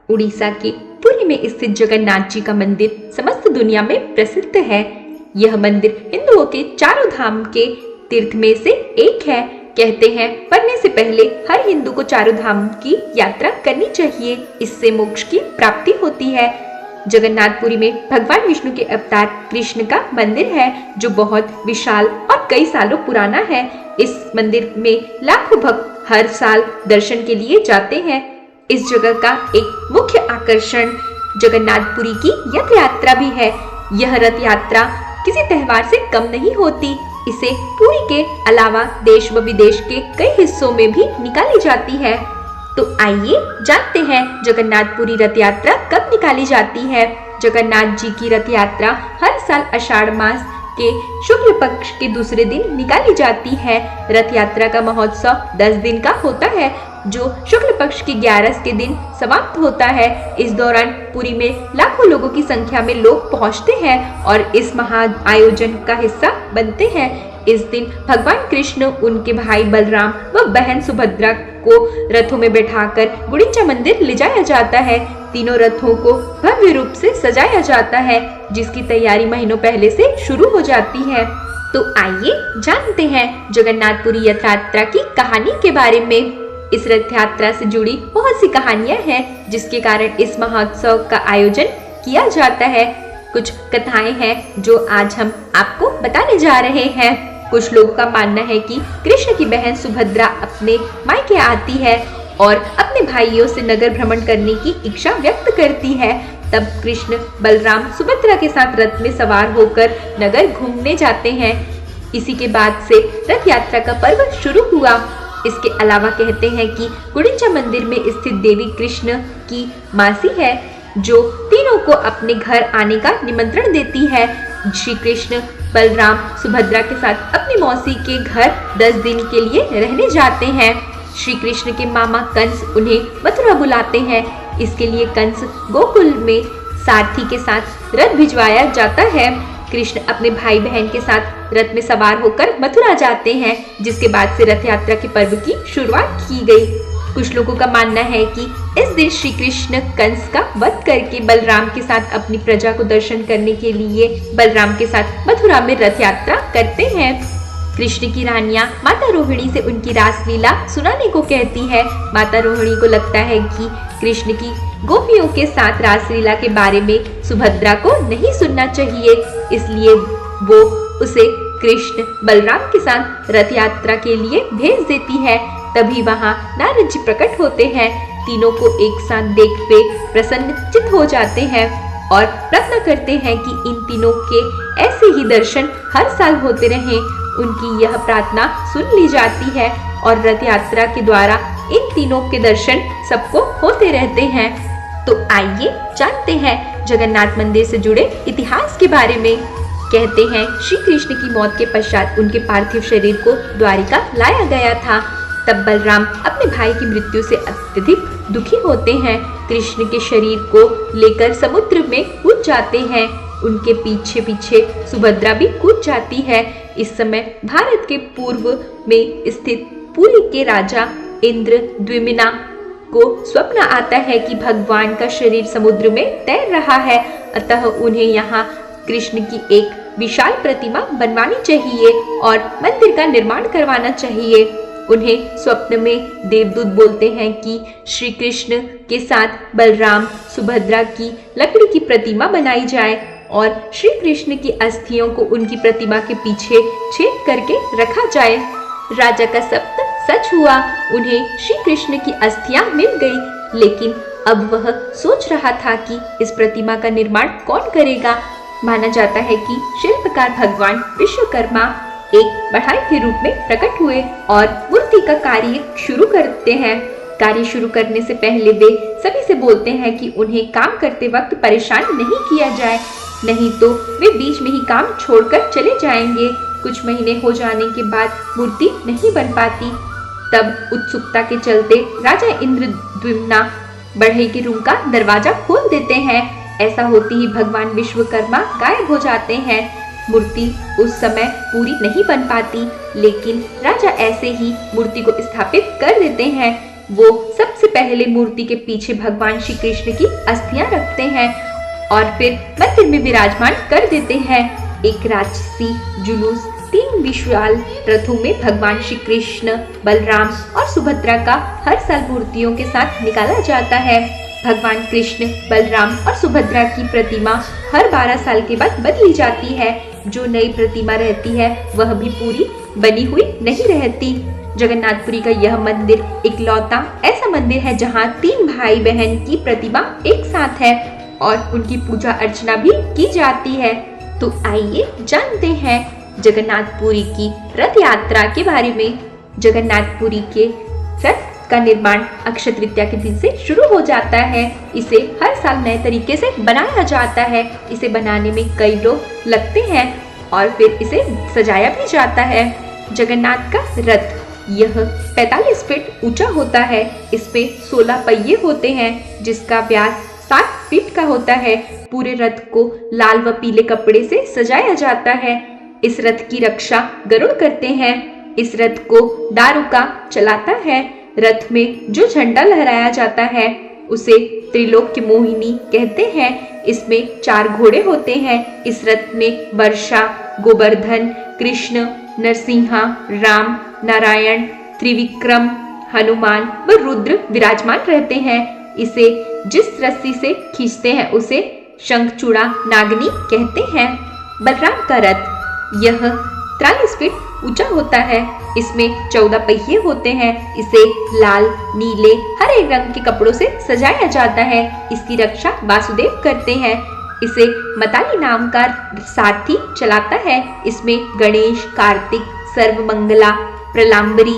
उड़ीसा के पुरी में स्थित जगन्नाथ जी का मंदिर समस्त दुनिया में प्रसिद्ध है। यह मंदिर हिंदुओं के चारों धाम के तीर्थ में से एक है। कहते हैं मरने से पहले हर हिंदू को चारों धाम की यात्रा करनी चाहिए, इससे मोक्ष की प्राप्ति होती है। जगन्नाथपुरी में भगवान विष्णु के अवतार कृष्ण का मंदिर है जो बहुत विशाल और कई सालों पुराना है। इस मंदिर में लाखों भक्त हर साल दर्शन के लिए जाते हैं। इस जगह का एक मुख्य आकर्षण जगन्नाथपुरी की रथ यात्रा भी है। यह रथ यात्रा किसी त्योहार से कम नहीं होती। इसे पुरी के अलावा देश व विदेश के कई हिस्सों में भी निकाली जाती है। तो आइए जानते हैं जगन्नाथपुरी रथ यात्रा कब निकाली जाती है। जगन्नाथ जी की रथ यात्रा हर साल आषाढ़ मास के शुक्ल पक्ष के दूसरे दिन निकाली जाती है। रथ यात्रा का महोत्सव 10 दिन का होता है जो शुक्ल पक्ष की 11 के दिन समाप्त होता है। इस दौरान पुरी में लाखों लोगों की संख्या में लोग पहुंचते हैं और इस महा आयोजन का हिस्सा बनते हैं। इस दिन भगवान कृष्ण, उनके भाई बलराम व बहन सुभद्रा को रथों में बैठाकर गुंडीचा मंदिर ले जाया जाता है। तीनों रथों को भव्य रूप से सजाया जाता है जिसकी तैयारी महीनों पहले से शुरू हो जाती है। तो आइए जानते हैं जगन्नाथपुरी रथ यात्रा की कहानी के बारे में। इस रथ यात्रा से जुड़ी बहुत सी कहानियां हैं जिसके कारण इस महोत्सव का आयोजन किया जाता है। कुछ कथाएं हैं जो आज हम आपको बताने जा रहे हैं। कुछ लोगों का मानना है कि कृष्ण की बहन सुभद्रा अपने मायके आती है और अपने भाइयों से नगर भ्रमण करने की इच्छा व्यक्त करती है। तब कृष्ण बलराम सुभद्रा के साथ रथ में सवार होकर नगर घूमने जाते हैं। इसी के बाद से रथ यात्रा का पर्व शुरू हुआ। इसके अलावा कहते हैं कि गुंडीचा मंदिर में स्थित देवी कृष्ण की मासी है जो तीनों को अपने घर आने का निमंत्रण देती है। श्री कृष्ण बलराम सुभद्रा के साथ अपनी मौसी के घर 10 दिन के लिए रहने जाते हैं। श्री कृष्ण के मामा कंस उन्हें मथुरा बुलाते हैं। इसके लिए कंस गोकुल में सारथी के साथ रथ भिजवाया जाता है। कृष्ण अपने भाई बहन के साथ रथ में सवार होकर मथुरा जाते हैं जिसके बाद से रथ यात्रा के पर्व की शुरुआत की गई। कुछ लोगों का मानना है कि इस दिन श्री कृष्ण कंस का वध करके बलराम के साथ अपनी प्रजा को दर्शन करने के लिए बलराम के साथ मथुरा में रथ यात्रा करते हैं। कृष्ण की रानियां माता रोहिणी से उनकी रासलीला सुनाने को कहती है। माता रोहिणी को लगता है कि कृष्ण की गोपियों के साथ रासलीला के बारे में सुभद्रा को नहीं सुनना चाहिए, इसलिए वो उसे कृष्ण बलराम के साथ रथ यात्रा के लिए भेज देती है। तभी वहाँ नारद जी प्रकट होते हैं। तीनों को एक साथ देख के प्रसन्न चित्त हो जाते हैं और प्रार्थना करते हैं कि इन तीनों के ऐसे ही दर्शन हर साल होते रहें। उनकी यह प्रार्थना सुन ली जाती है और रथ यात्रा के द्वारा इन तीनों के दर्शन सबको होते रहते हैं। तो आइए जानते हैं जगन्नाथ मंदिर से जुड़े इतिहास के बारे में। कहते हैं श्री कृष्ण की मौत के पश्चात उनके पार्थिव शरीर को द्वारिका लाया गया था। तब बलराम अपने भाई की मृत्यु से अत्यधिक दुखी होते हैं। कृष्ण के शरीर को लेकर समुद्र में कूद जाते हैं। उनके पीछे पीछे सुभद्रा भी कूद जाती है। इस समय भारत के पूर्व में स्थित पुरी के राजा इंद्र द्विम्ना को स्वप्न आता है कि भगवान का शरीर समुद्र में तैर रहा है, अतः उन्हें यहाँ कृष्ण की एक विशाल प्रतिमा बनवानी चाहिए और मंदिर का निर्माण करवाना चाहिए। उन्हें स्वप्न में देवदूत बोलते हैं कि श्री कृष्ण के साथ बलराम सुभद्रा की लकड़ी की प्रतिमा बनाई जाए और श्री कृष्ण की अस्थियों को उनकी प्रतिमा के पीछे छेद करके रखा जाए। राजा का सपना सच हुआ। उन्हें श्री कृष्ण की अस्थियां मिल गई, लेकिन अब वह सोच रहा था कि इस प्रतिमा का निर्माण कौन करेगा। माना जाता है कि शिल्पकार भगवान विश्वकर्मा एक बढ़ाई के रूप में प्रकट हुए और मूर्ति का कार्य शुरू करते हैं। कार्य शुरू करने से पहले वे सभी से बोलते हैं कि उन्हें काम करते वक्त परेशान नहीं किया जाए, नहीं तो वे बीच में ही काम छोड़कर चले जाएंगे। कुछ महीने हो जाने के बाद मूर्ति नहीं बन पाती। तब उत्सुकता के चलते राजा इंद्रद्युम्न बढ़ई के रूम का दरवाजा खोल देते हैं। ऐसा होते ही भगवान विश्वकर्मा गायब हो जाते हैं। मूर्ति उस समय पूरी नहीं बन पाती, लेकिन राजा ऐसे ही मूर्ति को स्थापित कर देते हैं। वो सबसे पहले मूर्ति के पीछे भगवान श्री कृष्ण की अस्थियां रखते हैं और फिर मंदिर में विराजमान कर देते हैं। एक राजसी जुलूस 3 विशाल रथों में भगवान श्री कृष्ण, बलराम और सुभद्रा का हर साल मूर्तियों के साथ निकाला जाता है। भगवान कृष्ण, बलराम और सुभद्रा की प्रतिमा हर 12 साल के बाद बदली जाती है। जो नई प्रतिमा रहती है वह भी पूरी बनी हुई नहीं रहती। जगन्नाथपुरी का यह मंदिर इकलौता ऐसा मंदिर है जहाँ 3 भाई बहन की प्रतिमा एक साथ है और उनकी पूजा अर्चना भी की जाती है। तो आइए जानते हैं जगन्नाथपुरी की रथ यात्रा के बारे में। जगन्नाथपुरी के रथ का निर्माण अक्षय तृतीया के दिन से शुरू हो जाता है। इसे हर साल नए तरीके से बनाया जाता है। इसे बनाने में कई लोग लगते हैं और फिर इसे सजाया भी जाता है। जगन्नाथ का रथ यह 45 फीट ऊंचा होता है। इसमें 16 पहिए होते हैं जिसका व्यास 7 फीट का होता है। पूरे रथ को लाल व पीले कपड़े से सजाया जाता है। इस रथ की रक्षा गरुड़ करते हैं। इस रथ को दारुका चलाता है। रथ में जो झंडा लहराया जाता है उसे त्रिलोक्य मोहिनी कहते हैं। इसमें 4 घोड़े होते हैं। इस रथ में वर्षा, गोवर्धन, कृष्ण, नरसिंहा, राम, नारायण, त्रिविक्रम, हनुमान व रुद्र विराजमान रहते हैं। इसे जिस रस्सी से खींचते हैं उसे शंखचूड़ा नागनी कहते हैं। बलराम का रथ यह 43 फीट ऊंचा होता है। इसमें 14 पहिए होते हैं। इसे लाल, नीले, हरे रंग के कपड़ों से सजाया जाता है। इसकी रक्षा वासुदेव करते हैं। इसे मताली नाम का सारथी चलाता है। इसमें गणेश, कार्तिक, सर्वमंगला, प्रलाम्बरी,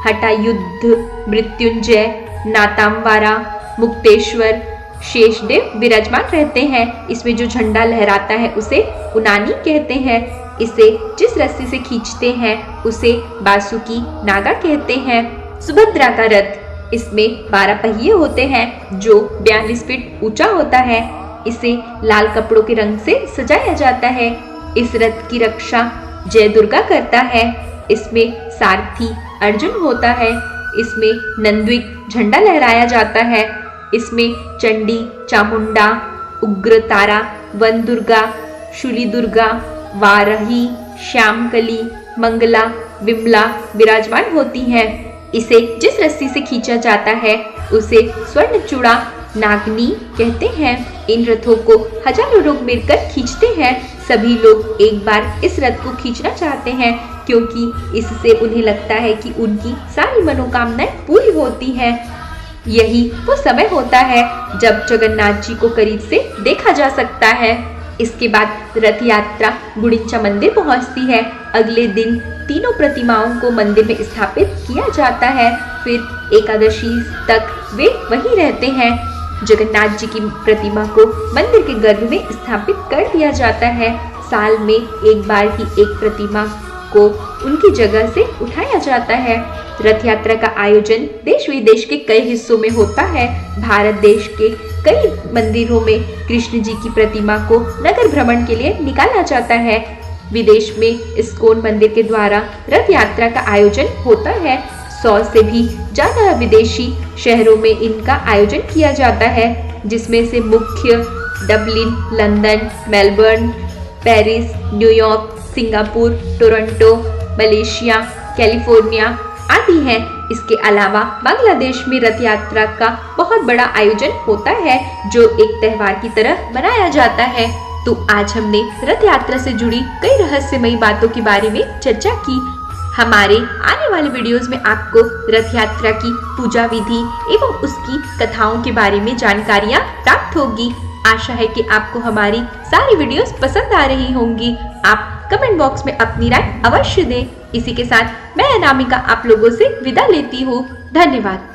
हटायुद्ध, मृत्युंजय, नाताम्बारा, मुक्तेश्वर, शेषदेव विराजमान रहते हैं। इसमें जो झंडा लहराता है उसे उनानी कहते हैं। इसे जिस रस्सी से खींचते हैं उसे बासुकी नागा कहते हैं। सुभद्रा का रथ इसमें 12 पहिए होते हैं जो 42 फीट ऊंचा होता है। इसे लाल कपड़ों के रंग से सजाया जाता है। इस रथ की रक्षा जय दुर्गा करता है। इसमें सारथी अर्जुन होता है। इसमें नंद्विक झंडा लहराया जाता है। इसमें चंडी, चामुंडा, उग्रतारा, वन दुर्गा, शूली दुर्गा, वाराही, श्यामकली, मंगला, विमला विराजमान होती हैं। इसे जिस रस्सी से खींचा जाता है उसे स्वर्णचूड़ा नागनी कहते हैं। इन रथों को हजारों लोग मिलकर खींचते हैं। सभी लोग एक बार इस रथ को खींचना चाहते हैं क्योंकि इससे उन्हें लगता है कि उनकी सारी मनोकामनाएं पूरी होती हैं। यही वो समय होता है जब जगन्नाथ जी को करीब से देखा जा सकता है। इसके बाद रथ यात्रा गुड़िंचा मंदिर पहुंचती है। अगले दिन तीनों प्रतिमाओं को मंदिर में स्थापित किया जाता है। फिर एकादशी तक वे वहीं रहते हैं। जगन्नाथ जी की प्रतिमा को मंदिर के गर्भ में स्थापित कर दिया जाता है। साल में एक बार ही एक प्रतिमा को उनकी जगह से उठाया जाता है। रथ यात्रा का आयोजन देश विदेश के कई हिस्सों में होता है। भारत देश के कई मंदिरों में कृष्ण जी की प्रतिमा को नगर भ्रमण के लिए निकाला जाता है। विदेश में इस्कॉन मंदिर के द्वारा रथ यात्रा का आयोजन होता है। 100 से भी ज्यादा विदेशी शहरों में इनका आयोजन किया जाता है, जिसमें से मुख्य Dublin, London, Melbourne, Paris, New York, Singapore, Toronto, Malaysia, California आदि हैं। इसके अलावा बांग्लादेश में रथ यात्रा का बहुत बड़ा आयोजन होता है जो एक त्योहार की तरह मनाया जाता है। तो आज हमने रथ यात्रा से जुड़ी कई रहस्यमयी बातों के बारे में चर्चा की। हमारे आने वाले वीडियोस में आपको रथ यात्रा की पूजा विधि एवं उसकी कथाओं के बारे में जानकारियाँ प्राप्त होगी। आशा है कि आपको हमारी सारी वीडियोस पसंद आ रही होंगी। आप कमेंट बॉक्स में अपनी राय अवश्य दें। इसी के साथ मैं अनामिका आप लोगों से विदा लेती हूँ। धन्यवाद।